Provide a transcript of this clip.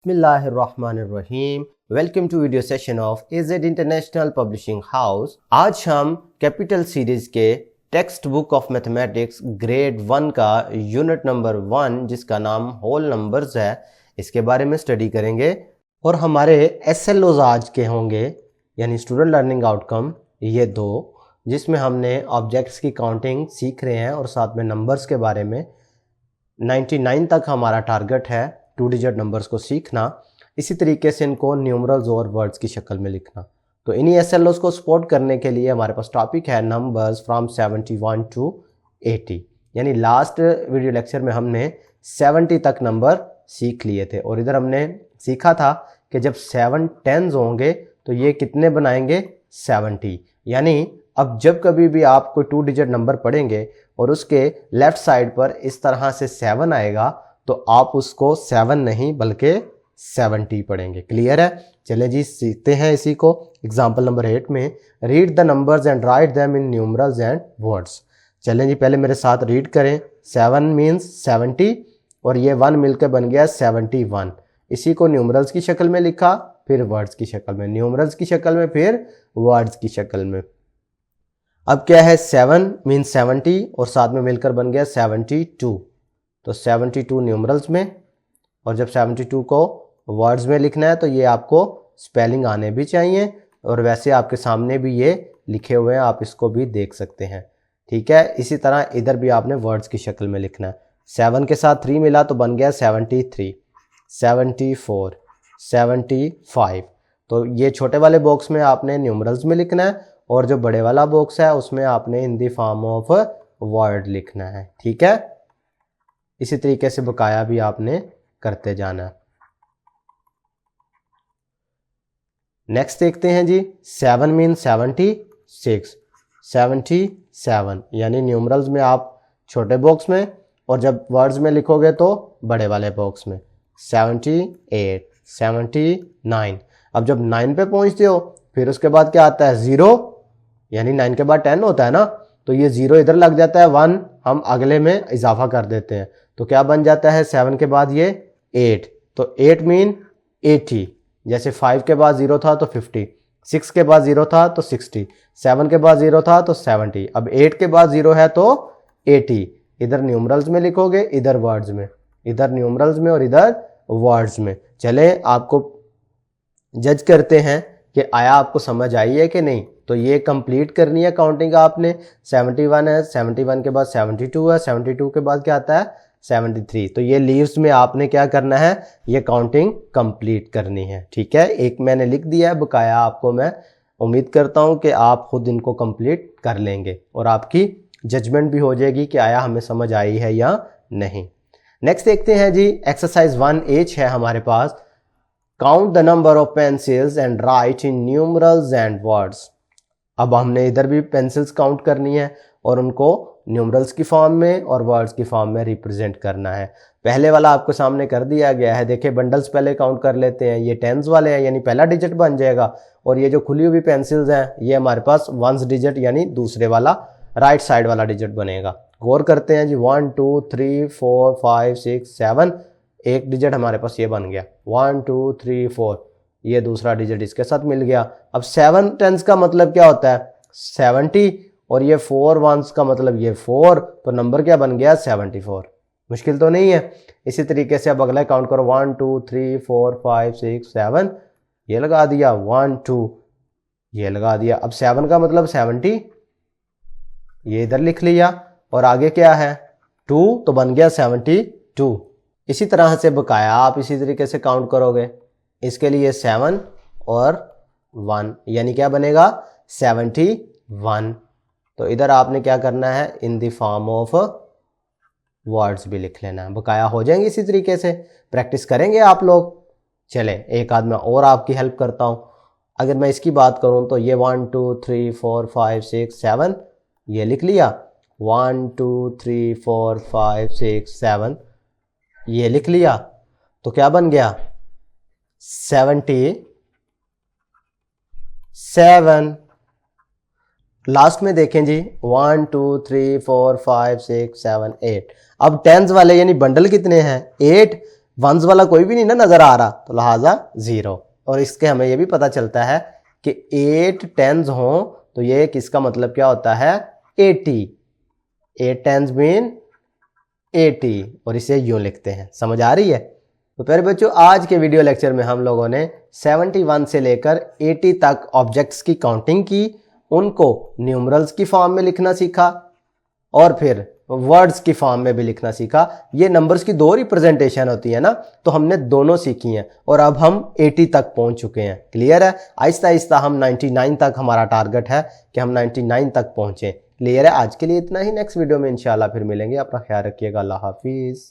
बिस्मिल्लाहिर्रहमानिर्रहीम। Welcome to video session of AZ international publishing house. आज हम कैपिटल सीरीज के text book of mathematics grade 1 का unit number 1 जिसका नाम होल नंबर्स है, इसके बारे में स्टडी करेंगे। और हमारे SLOs आज के होंगे यानी स्टूडेंट लर्निंग आउटकम ये दो, जिसमें हमने ऑब्जेक्ट्स की काउंटिंग सीख रहे हैं और साथ में नंबर्स के बारे में 99 तक हमारा टारगेट है 2 डिजिट नंबर्स को सीखना। इसी तरीके से इनको न्यूमरल्स और वर्ड्स की शक्ल में लिखना। तो इन्हीं SLOs को सपोर्ट करने के लिए हमारे पास टॉपिक है नंबर्स फ्रॉम 71 टू 80। यानी लास्ट वीडियो लेक्चर में हमने 70 तक नंबर सीख लिए थे और इधर हमने सीखा था कि जब 7 10s होंगे तो ये कितने बनाएंगे 70। यानी अब जब कभी भी आप कोई 2 डिजिट नंबर पढ़ेंगे और उसके लेफ्ट साइड पर इस तरह से 7 आएगा तो आप उसको 7 नहीं बल्कि 70 पढ़ेंगे। क्लियर है? चले जी सीखते हैं इसी को। एग्जाम्पल नंबर 8 में read the numbers and write them in numerals and words. चलें जी पहले मेरे साथ रीड करें। 7 मीन्स 70 और ये 1 मिलकर बन गया 71। इसी को न्यूमरल्स की शक्ल में लिखा, फिर वर्ड्स की शक्ल में, न्यूमरल्स की शक्ल में, फिर वर्ड्स की शक्ल में। अब क्या है 7 मीन्स 70 और साथ में मिलकर बन गया 72। तो 72 न्यूमरल्स में, और जब 72 को वर्ड्स में लिखना है तो ये आपको स्पेलिंग आने भी चाहिए और वैसे आपके सामने भी ये लिखे हुए हैं, आप इसको भी देख सकते हैं। ठीक है, इसी तरह इधर भी आपने वर्ड्स की शक्ल में लिखना है। 7 के साथ 3 मिला तो बन गया 73, 74, 75। तो ये छोटे वाले बॉक्स में आपने न्यूमरल्स में लिखना है और जो बड़े वाला बॉक्स है उसमें आपने in the form of word लिखना है। ठीक है, इसी तरीके से बकाया भी आपने करते जाना है। नेक्स्ट देखते हैं जी 7 मीन 76, 77 यानी न्यूमरल्स में आप छोटे बॉक्स में और जब वर्ड्स में लिखोगे तो बड़े वाले बॉक्स में। 78, 79। अब जब 9 पे पहुंचते हो फिर उसके बाद क्या आता है 0, यानी 9 के बाद 10 होता है ना, तो ये 0 इधर लग जाता है, 1 हम अगले में इजाफा कर देते हैं तो क्या बन जाता है 7 के बाद ये 8। तो 8 मीन 80। जैसे 5 के बाद 0 था तो 50, 6 के बाद 0 था तो 60, 7 के बाद 0 था तो 70। अब 8 के बाद 0 है तो 80। इधर न्यूमरल्स में लिखोगे, इधर वर्ड्स में, इधर न्यूमरल्स में और इधर वर्ड्स में। चले आपको जज करते हैं कि आया आपको समझ आई है कि नहीं। तो ये कंप्लीट करनी है काउंटिंग आपने। 71 है, 71 के बाद 72 है, 72 के बाद क्या आता है 73। तो ये लीव्स में आपने क्या करना है, ये काउंटिंग कंप्लीट करनी है। ठीक है, एक मैंने लिख दिया है, बकाया आपको मैं उम्मीद करता हूं कि आप खुद इनको कंप्लीट कर लेंगे और आपकी जजमेंट भी हो जाएगी कि आया हमें समझ आई है या नहीं। नेक्स्ट देखते हैं जी एक्सरसाइज 1H है हमारे पास। Count the number of pencils and write in numerals and words. अब हमने इधर भी पेंसिल्स काउंट करनी है और उनको न्यूमरल्स की फॉर्म में और वर्ड्स की फॉर्म में रिप्रेजेंट करना है। पहले वाला आपको सामने कर दिया गया है, देखिए बंडल्स पहले काउंट कर लेते हैं। ये 10s वाले हैं यानी पहला डिजिट बन जाएगा और ये जो खुली हुई पेंसिल्स हैं ये हमारे पास 1s डिजिट यानी दूसरे वाला राइट साइड वाला डिजिट बनेगा। गौर करते हैं जी 1 2 3 4 5 6 7, एक डिजिट हमारे पास ये बन गया 1 2 3 4, ये दूसरा डिजिट इसके साथ मिल गया। अब 7 10s का मतलब क्या होता है 70 और ये 4 1s का मतलब ये 4, तो नंबर क्या बन गया 74। मुश्किल तो नहीं है। इसी तरीके से अब अगला काउंट करो 1 2 3 4 5 6 7, ये लगा दिया 1 2, ये लगा दिया। अब 7 का मतलब 70, ये इधर लिख लिया और आगे क्या है 2, तो बन गया 72। इसी तरह से बकाया आप इसी तरीके से काउंट करोगे। इसके लिए 7 और 1 यानी क्या बनेगा 71। तो इधर आपने क्या करना है in the form of words भी लिख लेना है, बकाया हो जाएंगे। इसी तरीके से प्रैक्टिस करेंगे आप लोग। चले एक आध मैं और आपकी हेल्प करता हूं। अगर मैं इसकी बात करूं तो ये 1 2 3 4 5 6 7 ये लिख लिया, 1 2 3 4 5 6 7 ये लिख लिया, तो क्या बन गया 77। लास्ट में देखें जी 1 2 3 4 5 6 7 8। अब 10s वाले यानी बंडल कितने हैं 8, वंस वाला कोई भी नहीं ना नज़र आ रहा, तो लिहाजा 0। और इसके हमें ये भी पता चलता है कि 8 टेंस हों तो ये किसका मतलब क्या होता है 80। 8 टेंस मीन 80 और इसे यूं लिखते हैं। समझ आ रही है? तो प्यारे बच्चों, आज के वीडियो लेक्चर में हम लोगों ने 71 से लेकर 80 तक ऑब्जेक्ट्स की काउंटिंग की, उनको न्यूमरल्स की फॉर्म में लिखना सीखा और फिर वर्ड्स की फॉर्म में भी लिखना सीखा। ये नंबर्स की 2 रिप्रेजेंटेशन होती है ना, तो हमने दोनों सीखी हैं और अब हम 80 तक पहुंच चुके हैं। क्लियर है? आहिस्ता आहिस्ता हम 99 तक, हमारा टारगेट है कि हम 99 तक पहुंचे। क्लियर है? आज के लिए इतना ही। नेक्स्ट वीडियो में इंशाल्लाह फिर मिलेंगे। अपना ख्याल रखिएगा। अल्लाह हाफिज़।